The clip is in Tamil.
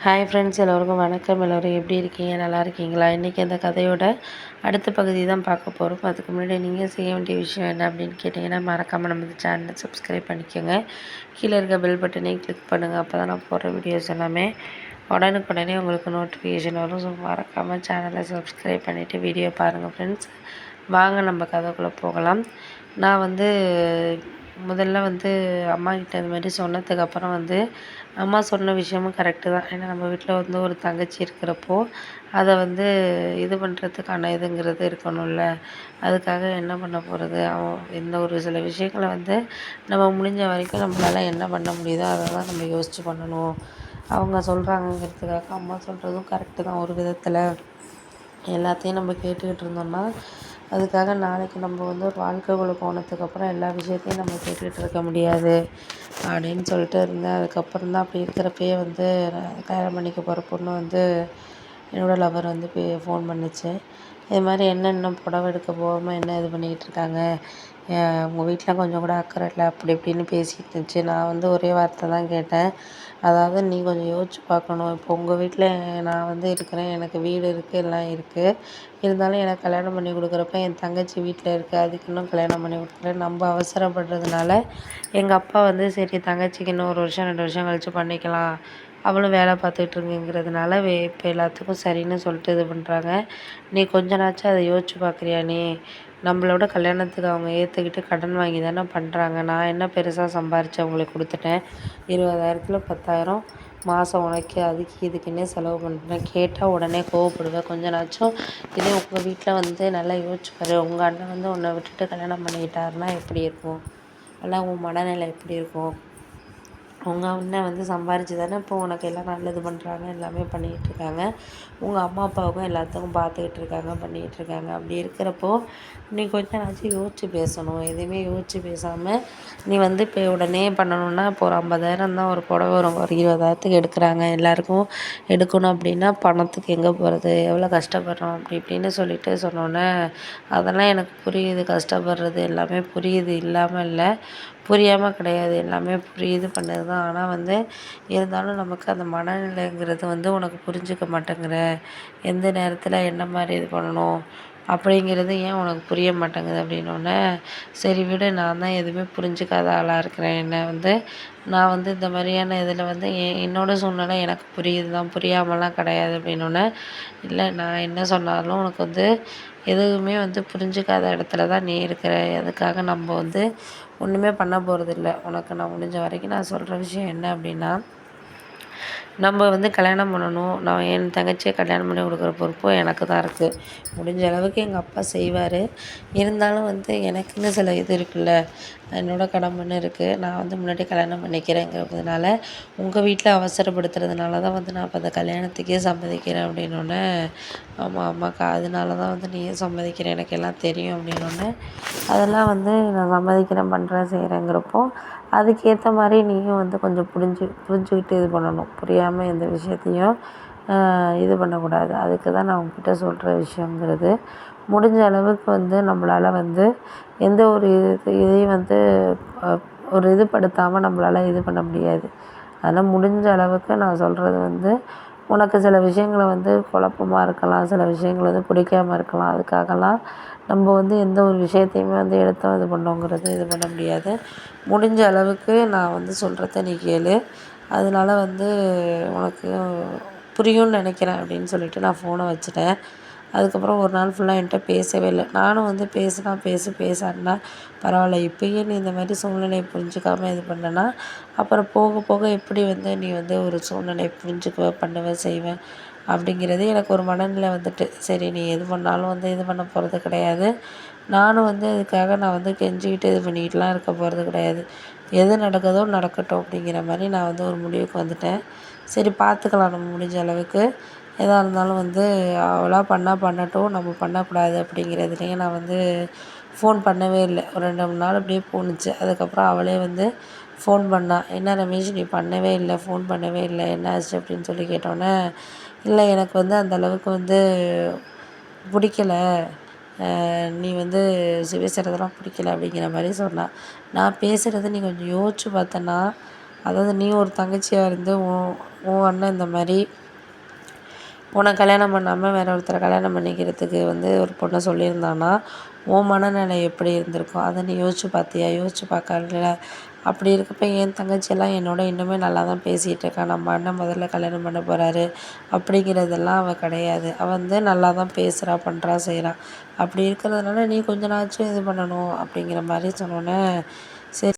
ஹாய் ஃப்ரெண்ட்ஸ், எல்லோருக்கும் வணக்கம். எல்லோரும் எப்படி இருக்கீங்க? நல்லா இருக்கீங்களா? இன்றைக்கி அந்த கதையோட அடுத்த பகுதி தான் பார்க்க போகிறோம். அதுக்கு முன்னாடி நீங்கள் செய்ய வேண்டிய விஷயம் என்ன அப்படின்னு கேட்டிங்கன்னா, மறக்காமல் நம்ம இந்த சேனலை சப்ஸ்கிரைப் பண்ணிக்கோங்க. கீழே இருக்க பெல் பட்டனையும் கிளிக் பண்ணுங்கள். அப்போ தான் நான் போடுற வீடியோஸ் எல்லாமே உடனுக்குடனே உங்களுக்கு நோட்டிஃபிகேஷன் வரும். ஸோ மறக்காமல் சேனலை சப்ஸ்கிரைப் பண்ணிவிட்டு வீடியோ பாருங்கள் ஃப்ரெண்ட்ஸ். வாங்க நம்ம கதைக்குள்ளே போகலாம். நான் முதல்ல அம்மாக்கிட்ட இது மாதிரி சொன்னதுக்கப்புறம் அம்மா சொன்ன விஷயமும் கரெக்டு தான். ஏன்னா நம்ம வீட்டில் ஒரு தங்கச்சி இருக்கிறப்போ அதை இது பண்ணுறதுக்கான இதுங்கிறது இருக்கணும்ல. அதுக்காக என்ன பண்ண போகிறது, இந்த ஒரு சில விஷயங்களை நம்ம முடிஞ்ச வரைக்கும் நம்மளால் என்ன பண்ண முடியுதோ அதை தான் நம்ம யோசித்து பண்ணணும். அவங்க சொல்கிறாங்கங்கிறதுக்காக அம்மா சொல்கிறதும் கரெக்டு தான். ஒரு விதத்தில் எல்லாத்தையும் நம்ம கேட்டுக்கிட்டு இருந்தோம்னா அதுக்காக நாளைக்கு நம்ம ஒரு வாழ்க்கைக்குள்ளே போனதுக்கப்புறம் எல்லா விஷயத்தையும் நம்ம கேட்டுக்கிட்டு இருக்க முடியாது அப்படின்னு சொல்லிட்டு இருந்தேன். அதுக்கப்புறம் தான் அப்படி இருக்கிறப்பயே நான் கல்யாணம் பண்ணிக்க போகிற பொண்ணு என்னோடய லவர் ஃபோன் பண்ணிச்சு. இது மாதிரி என்ன இன்னும் புடவை எடுக்க போகாமல் என்ன இது பண்ணிக்கிட்டு இருக்காங்க, உங்கள் வீட்டில் கொஞ்சம் கூட அக்கறை இல்லை அப்படி இப்படின்னு பேசிகிட்டு இருந்துச்சு. நான் ஒரே வார்த்தை தான் கேட்டேன். அதாவது நீ கொஞ்சம் யோசிச்சு பார்க்கணும். இப்போ உங்கள் வீட்டில் நான் இருக்கிறேன், எனக்கு வீடு இருக்குது, எல்லாம் இருக்குது. இருந்தாலும் எனக்கு கல்யாணம் பண்ணி கொடுக்குறப்ப என் தங்கச்சி வீட்டில் இருக்குது, அதுக்கு இன்னும் கல்யாணம் பண்ணி கொடுக்கல. நம்ம அவசரப்படுறதுனால எங்கள் அப்பா சரி தங்கச்சிக்கு இன்னும் 1 வருஷம் 2 வருஷம் கழித்து பண்ணிக்கலாம், அவளும் வேலை பார்த்துக்கிட்டுருங்கிறதுனால இப்போ எல்லாத்துக்கும் சரின்னு சொல்லிட்டு இது பண்ணுறாங்க. நீ கொஞ்ச நாச்சும் அதை யோசிச்சு பார்க்குறியா? நீ நம்மளோட கல்யாணத்துக்கு அவங்க ஏற்றுக்கிட்டு கடன் வாங்கி தானே பண்ணுறாங்க. நான் என்ன பெருசாக சம்பாரித்து அவங்களுக்கு கொடுத்துட்டேன்? 20,000த்தில் 10,000 மாதம் உனக்கு அதுக்கு இதுக்குன்னே செலவு பண்ணுறேன். கேட்டால் உடனே கோவப்படுவேன். கொஞ்ச நாச்சும் இதே உங்கள் வீட்டில் நல்லா யோசிச்சு பாரு. உங்கள் அண்ணன் உன்னை விட்டுட்டு கல்யாணம் பண்ணிக்கிட்டாருன்னா எப்படி இருக்கும்? எல்லாம் உன் மனநிலை எப்படி இருக்கும்? உங்கள் அண்ணன் சம்பாரித்து தானே இப்போ உனக்கு எல்லாம் நல்லது பண்ணுறாங்க, எல்லாமே பண்ணிகிட்ருக்காங்க. உங்கள் அம்மா அப்பாவுக்கும் எல்லாத்துக்கும் பார்த்துக்கிட்டு இருக்காங்க, பண்ணிக்கிட்டு இருக்காங்க. அப்படி இருக்கிறப்போ நீ கொஞ்சம் நாச்சும் யோசித்து பேசணும். எதுவுமே யோசித்து பேசாமல் நீ இப்போ உடனே பண்ணணுன்னா இப்போ ஒரு 50,000 தான் ஒரு புடவை வரும், ஒரு 20,000த்துக்கு எடுக்கிறாங்க. எல்லாேருக்கும் எடுக்கணும் அப்படின்னா பணத்துக்கு எங்கே போகிறது, எவ்வளோ கஷ்டப்படுறோம் அப்படி இப்படின்னு சொல்லிட்டு சொன்னோன்னே அதெல்லாம் எனக்கு புரியுது. கஷ்டப்படுறது எல்லாமே புரியுது, இல்லாமல் இல்லை. புரியாமல் கிடையாது, எல்லாமே புரியுது, பண்ணது தான். ஆனால் இருந்தாலும் நமக்கு அந்த மனநிலைங்கிறது உனக்கு புரிஞ்சுக்க மாட்டேங்கிற. எந்த நேரத்தில் என்ன மாதிரி இது பண்ணணும் அப்படிங்கிறது ஏன் உனக்கு புரிய மாட்டேங்குது அப்படின்னோடனே, சரி விடு, நான் தான் எதுவுமே புரிஞ்சுக்காத ஆளாக இருக்கிறேன். என்ன நான் இந்த மாதிரியான இதில் என்னோடய சூழ்நிலை எனக்கு புரியுது தான், புரியாமலாம் கிடையாது அப்படின்னோடனே, இல்லை நான் என்ன சொன்னாலும் உனக்கு எதுவுமே புரிஞ்சுக்காத இடத்துல தான் நீ இருக்கிற. அதுக்காக நம்ம ஒன்றுமே பண்ண போகிறதில்ல. உனக்கு நான் முடிஞ்ச வரைக்கும் நான் சொல்கிற விஷயம் என்ன அப்படின்னா, நம்ம கல்யாணம் பண்ணணும். நான் என் தங்கச்சியை கல்யாணம் பண்ணி கொடுக்குற பொறுப்பும் எனக்கு தான் இருக்குது. முடிஞ்ச அளவுக்கு எங்கள் அப்பா செய்வார். இருந்தாலும் எனக்குன்னு சில இது இருக்குல்ல, என்னோடய கடமைன்னு இருக்குது. நான் முன்னாடி கல்யாணம் பண்ணிக்கிறேங்கிறதுனால உங்கள் வீட்டில் அவசரப்படுத்துறதுனால தான் நான் இப்போ அந்த கல்யாணத்துக்கே சம்மதிக்கிறேன் அப்படின்னோடனே, ஆமாம் ஆமாக்கா, அதனால தான் நீயே சம்மதிக்கிறேன், எனக்கு எல்லாம் தெரியும் அப்படின்னோடனே, அதெல்லாம் நான் சம்மதிக்கிறேன், பண்ணுறேன், செய்கிறேங்கிறப்போ அதுக்கேற்ற மாதிரி நீயும் கொஞ்சம் புரிஞ்சுக்கிட்டு இது பண்ணணும். புரியாமல் எந்த விஷயத்தையும் இது பண்ணக்கூடாது. அதுக்கு தான் நான் உங்ககிட்ட சொல்கிற விஷயங்கிறது. முடிஞ்ச அளவுக்கு நம்மளால் எந்த ஒரு இதையும் ஒரு இது படுத்தாமல் நம்மளால் இது பண்ண முடியாது. அதனால் முடிஞ்ச அளவுக்கு நான் சொல்கிறது உனக்கு சில விஷயங்களை குழப்பமா இருக்கலாம், சில விஷயங்கள் பிடிக்காம இருக்கலாம். அதுக்காகலாம் நம்ம எந்த ஒரு விஷயத்தையுமே எடுத்தோம் இது பண்ணோங்கிறது இது பண்ண முடியாது. முடிஞ்ச அளவுக்கு நான் சொல்கிறத நீ கேளு. அதனால உனக்கு புரியும்னு நினைக்கிறேன் அப்படின்னு சொல்லிவிட்டு நான் ஃபோனை வச்சுட்டேன். அதுக்கப்புறம் ஒரு நாள் ஃபுல்லாக என்கிட்ட பேசவே இல்லை. நானும் பேசுனா பேசாட்டினா பரவாயில்ல, இப்போயே நீ இந்த மாதிரி சூழ்நிலையை புரிஞ்சுக்காமல் இது பண்ணனா அப்புறம் போக போக எப்படி நீ ஒரு சூழ்நிலையை புரிஞ்சுக்குவ, பண்ணுவ, செய்வ அப்படிங்கிறது எனக்கு ஒரு மனநிலை சரி நீ எது பண்ணாலும் இது பண்ண போகிறது கிடையாது. நானும் இதுக்காக நான் கெஞ்சிக்கிட்டு இது பண்ணிக்கிட்டுலாம் இருக்க போகிறது கிடையாது. எது நடக்குதோ நடக்கட்டும் அப்படிங்கிற மாதிரி நான் ஒரு முடிவுக்கு வந்துட்டேன். சரி பார்த்துக்கலாம், நம்ம முடிஞ்ச அளவுக்கு எதாக இருந்தாலும் அவளாக பண்ணால் பண்ணட்டும், நம்ம பண்ணக்கூடாது அப்படிங்கிறதுலேயே நான் ஃபோன் பண்ணவே இல்லை. ஒரு 2 3 நாள் அப்படியே போணுச்சு. அதுக்கப்புறம் அவளே ஃபோன் பண்ணா. என்ன ரமேஷ், நீ பண்ணவே இல்லை, ஃபோன் பண்ணவே இல்லை, என்ன ஆச்சு அப்படின்னு சொல்லி கேட்டோன்னே, இல்லை எனக்கு அந்த அளவுக்கு பிடிக்கல, நீ பேசுகிறதெல்லாம் பிடிக்கல அப்படிங்கிற மாதிரி சொன்னாள். நான் பேசுகிறத நீ கொஞ்சம் யோசிச்சு பார்த்தன்னா அதாவது நீ ஒரு தங்கச்சியாக இருந்து உன் அண்ணன் இந்த மாதிரி உன்னை கல்யாணம் பண்ணாமல் வேற ஒருத்தரை கல்யாணம் பண்ணிக்கிறதுக்கு ஒரு பொண்ணை சொல்லியிருந்தான்னா உன் மனநிலை எப்படி இருந்திருக்கும்? அதை நீ யோசிச்சு பார்த்தியா? யோசிச்சு பார்க்கல. அப்படி இருக்கப்ப என் தங்கச்சியெல்லாம் என்னோட இன்னுமே நல்லா தான் பேசிகிட்டு இருக்கா. நம்ம அண்ணன் முதல்ல கல்யாணம் பண்ண போகிறாரு அப்படிங்கிறதெல்லாம் அவள் கிடையாது. அவள் நல்லா தான் பேசுகிறா, பண்ணுறா, செய்கிறா. அப்படி இருக்கிறதுனால நீ கொஞ்ச நாச்சும் இது பண்ணணும் அப்படிங்கிற மாதிரி சொன்னோன்னே சரி